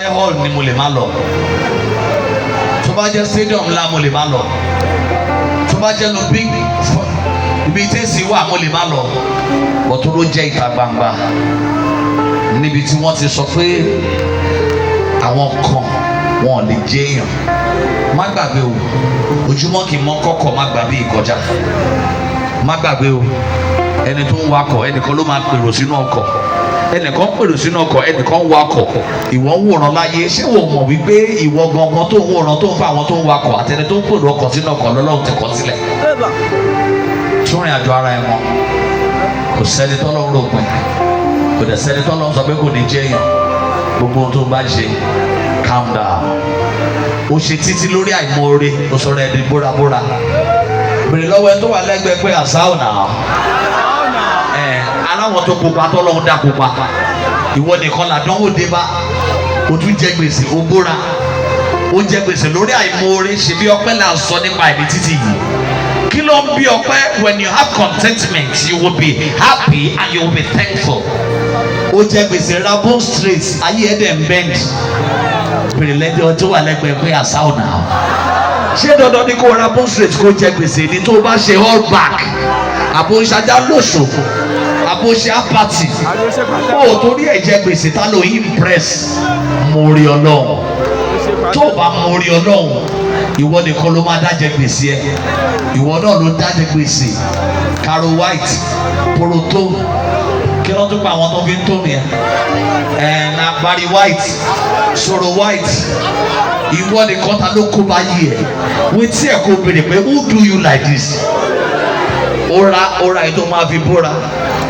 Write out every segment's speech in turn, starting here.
hall ni mo lè má lọ, tó bá jẹ́ stadium ńlá mo lè má lọ, tó bá jẹ́ no big ibi tẹ́sí wà mo lè má lọ, bọ́tò ló jẹ́ ìta gbangba níbi tí wọ́n ti sọ pé àwọn kan wọn ò lè jẹ́ èèyàn. Má gbàgbé o, ojúmọ́ kì í mọ́ kọ́kọ́, má gbàgbé ìkọjá. Má gbàgbé o, ẹni tó ń wakọ̀ ẹnìkan ló máa pèrò sínú ọkọ̀, ẹnìkan pèrò sínú ọkọ̀, ẹnìkan wakọ̀. Ìwọ ń wòran láyé, ṣé wò mọ̀ wípé ìwọ gangan tó ń wòran tó ń fa àwọn tó ń wakọ̀ àtẹni tó ń pèrò ọkọ̀ sínú ọkọ̀ lọ́lọ́run ti kọ̀ sílẹ̀. Tún rìn àjò ara ẹ mọ́, kò sẹ́ni tọ́lọ́run rò pin, kò dẹ̀ sẹ́ni tọ́lọ́run sọ pé kò ní jẹ́ èèyàn. Gbogbo ohun tó bá ṣe, calm down. Ó ṣe títí lórí àìmoore, ó sọ̀rọ̀ ẹni bórabóra. Bèrè lọ́wọ́ ẹ tó wà lẹ́gbẹ̀ẹ́ pé àṣà ọ̀nà aláwọ̀ tó pupa tọ́lọ́run dá pupa, ìwọ nìkan làdánwò dé bá, o tún jẹ gbèsè, o bóra, o jẹ gbèsè lórí àìmoore. Ṣe bí ọpẹ́ là ń sọ nípa ẹ̀mí títí yìí. Kí ló ń bí ọpẹ́? When you have contentment, you will be happy and you will be thankful. O jẹ gbèsè ra bone straight, ayé ẹ̀ dẹ̀ ń bend. Bèrè lẹ́jọ́ tó wà lẹ́gbẹ̀ẹ́ pé àṣà ọ̀nà. Ṣé dandan ni kó ra bone straight kó jẹ gbèsè ni? Tó o bá ṣe all back, àbò ìṣàjà lóṣù, àbò ṣe apathy, ó torí ẹ̀ jẹ gbèsè, ta ló impress? Mo rí Ọlọ́run. Tó o bá mo rí Ọlọ́run, ìwọ nìkan ló máa dájẹ gbèsè ẹ, ìwọ náà ló dájẹ gbèsè. Caro White, Poroto, kí ló tún pa àwọn tó fi ń tó nìyẹn? Na Barry White, Soro White, ìwọ nìkan ta ló kó bá yí ẹ. Wọ́n tí ẹ̀ kó béèrè pé who do you like this? Ora ètò máa fi bóra,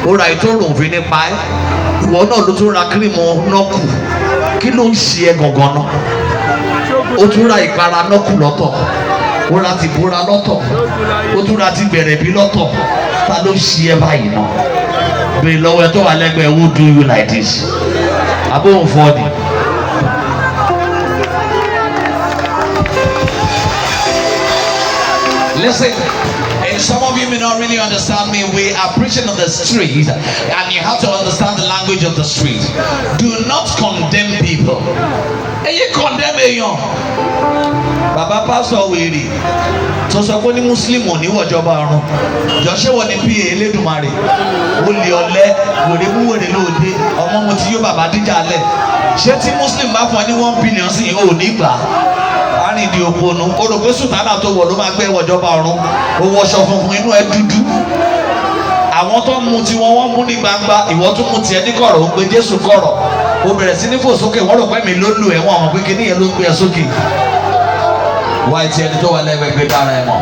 ora ètò rò fi nípa ẹ. Ìwọ náà ló tún ra kírímù nọ́ọ̀kù. Kí ló ń ṣe ẹ gangan náà? Ó tún ra ìpara nọ́ọ̀kù lọ́tọ̀, ó ra ti bóra lọ́tọ̀, ó tún ra ti bẹ̀rẹ̀ bí lọ́tọ̀. Ta ló ń ṣe ẹ báyìí náà? Bèrè lọ́wọ́ ẹ tó wà lẹ́gbẹ̀ẹ́ who do you like this? Abóhùn fọ́ọ̀dì. Listen. Some of you may not really understand me. We are preaching on the street, and you have to understand the language of the street. Do not condemn people. And you condemn èèyàn. Bàbá pásítọ̀ wèrè tó sọ pé ní Mùsùlùmí ò ní wọ̀jọba ọ̀run. Jọ̀ṣẹ́ wọ ní PA Elédùmarè. Ó lè ọ̀lẹ, wèrè mú wèrè lóde. Ọmọ mo ti yó bàbá díjà lẹ̀. Ṣé tí Mùsùlùmí bá fún ẹ ní 1 billion sí ò ní gbà? Ìdí òponu, o rò pé sùtánà tó wọ̀ ló máa gbé wọ̀jọba ọ̀run, ó wọṣọ funfun inú ẹ dúdú. Àwọn tó ń mu tiwọn wọ́n mú ní gbangba, ìwọ tún mu tiẹ̀ ní kọ̀rọ̀, ó gbé Jésù kọ̀rọ̀, ó bẹ̀rẹ̀ sí ní fò sókè, wọ́n rò pé mi ló lù ẹ̀, wọ́n mọ̀ pé kíní yẹn ló gbé ẹ sókè. Wá ti ẹni tó wà lẹ́gbẹ̀ẹ́ gbé dára ẹ mọ̀.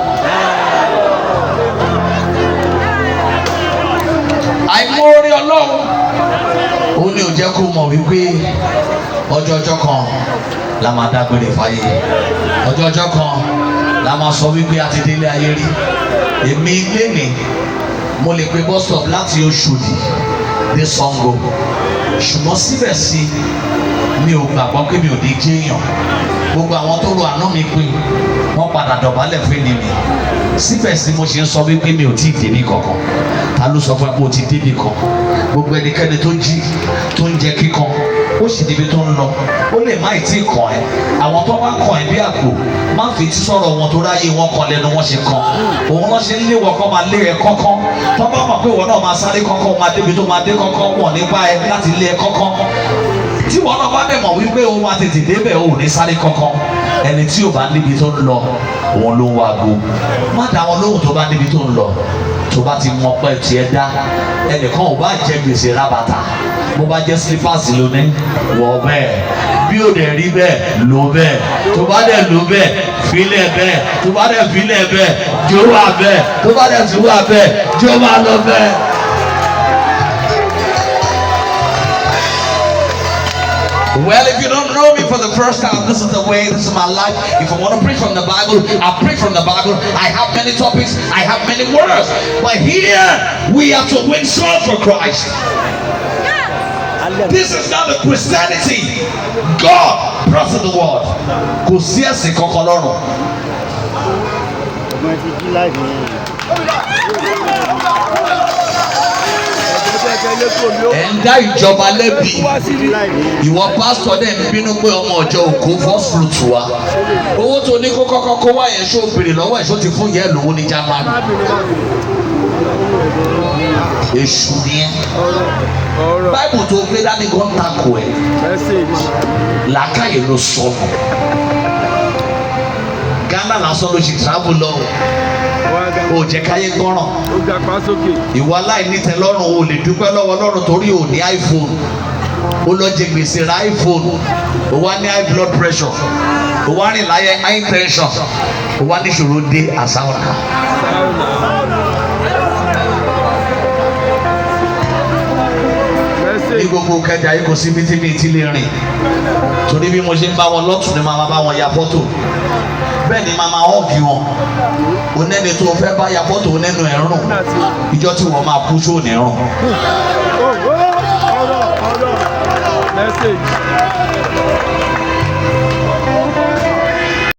Àìmoore Ọlọ́run ó ní ó jẹ́ kó mọ̀ wípé ọjọ́ kan la máa dágbére fáyé, ọjọ́ kan la máa sọ wípé a ti délé ayé rí. Èmi ilé mi mo lè pe bus stop láti Oṣòdì dé Ṣàngó, ṣùgbọ́n síbẹ̀ sí mi ò gbàgbọ́ pé mi ò ní jẹ́ èèyàn. Gbogbo àwọn tó ro àná mi pé wọ́n padà dọ̀bálẹ̀ fún mi ni. Síbẹ̀ sí mo ṣe ń sọ wípé mi ò tí ì débi kankan. Ta ló sọ fún ẹ pé o ti débi kan? Gbogbo ẹnikẹ́ni tó jí tó ń jẹ kíkan, ó sì débi tó ń lọ, ó lè má ì tí ì kàn ẹ́. Àwọn tó bá kàn ẹ́ bí àpò, má fi tí sọ̀rọ̀ wọn tó ráyè wọn kan lẹ́nu wọn ṣe kan. Òun náà ṣe ń lé wọn kọ́ máa lé ẹ kọ́kọ́. Tó bá mọ̀ pé wọn náà máa sáré kọ́kọ́, máa débi tó máa dé kọ́kọ́, wọ̀n nípa ẹ láti lé ẹ kọ́kọ́. Tí wọn náà bá dẹ̀ mọ̀ wípé o máa tètè débẹ̀, o ò ní sáré kọ́kọ́. Ẹni tí ò bá níbi tó ń lọ, òun ló ń wá go. Má dá wọn lóhùn tó bá níbi tó ń lọ. Tó bá ti mọ pé tiẹ̀ dá, ẹnìkan ò bá jẹ gbèsè rábàtà. Bó bá jẹ́ slippers lónìí, wọ̀ bẹ́ẹ̀. Bí ó dẹ̀ rí bẹ́ẹ̀, lò bẹ́ẹ̀. Tó bá dẹ̀ lò bẹ́ẹ̀, filẹ̀ bẹ́ẹ̀. Tó bá dẹ̀ filẹ̀ bẹ́ẹ̀, jó wà bẹ́ẹ̀. Tó bá dẹ̀ tún wà bẹ́ẹ̀, jó máa lọ bẹ́ẹ̀. Well, if you don't know me for the first time, this is the way, this is my life. If I want to preach from the Bible, I preach from the Bible. I have many topics, I have many words. But here, we have to win souls for Christ. This is not the Christianity God brought to the world. Kò sí ẹ̀sìn kankan lọ́run. ẹ̀ ń dá ìjọba lẹ́bi ìwọ pásítọ̀ dẹ̀ ń bínú pé ọmọ ọjọ́ òkú first fruit wa owó tó ní kó kọ́kọ́ kó wá yẹn ṣó béèrè lọ́wọ́ ẹ̀ ṣó ti fún yẹn lówó ní Jámánì èṣù nìyẹn báìbù tó gbé dání gan takò ẹ̀ làákàyè ló sọnù Ghana lásán ló ṣe travel lọ o jẹ káyé gbọ́ràn ìwọ aláìní tẹ́ lọ́rùn o lè dúpẹ́ lọ́wọ́ Ọlọ́run torí o ní iPhone o lọ jẹ gbèsè ra iPhone o wá ní high blood pressure o wá rìn láyé high tension o wá ní ìṣòro dé àsáwọ̀n. ní gbogbo kẹjà yìí kò sí bí tí mi ti lè rìn torí bí mo ṣe ń bá wọn lọ́tún ni màá bá wọn ya fọ́tò bẹ́ẹ̀ ni màá máa họ́ọ̀gì wọn onẹ́ni tó fẹ́ bá ya fọ́tò onẹ́nu ẹ̀rùn ìjọ tí wọ́n máa kú sóòní ẹ̀rùn. Message.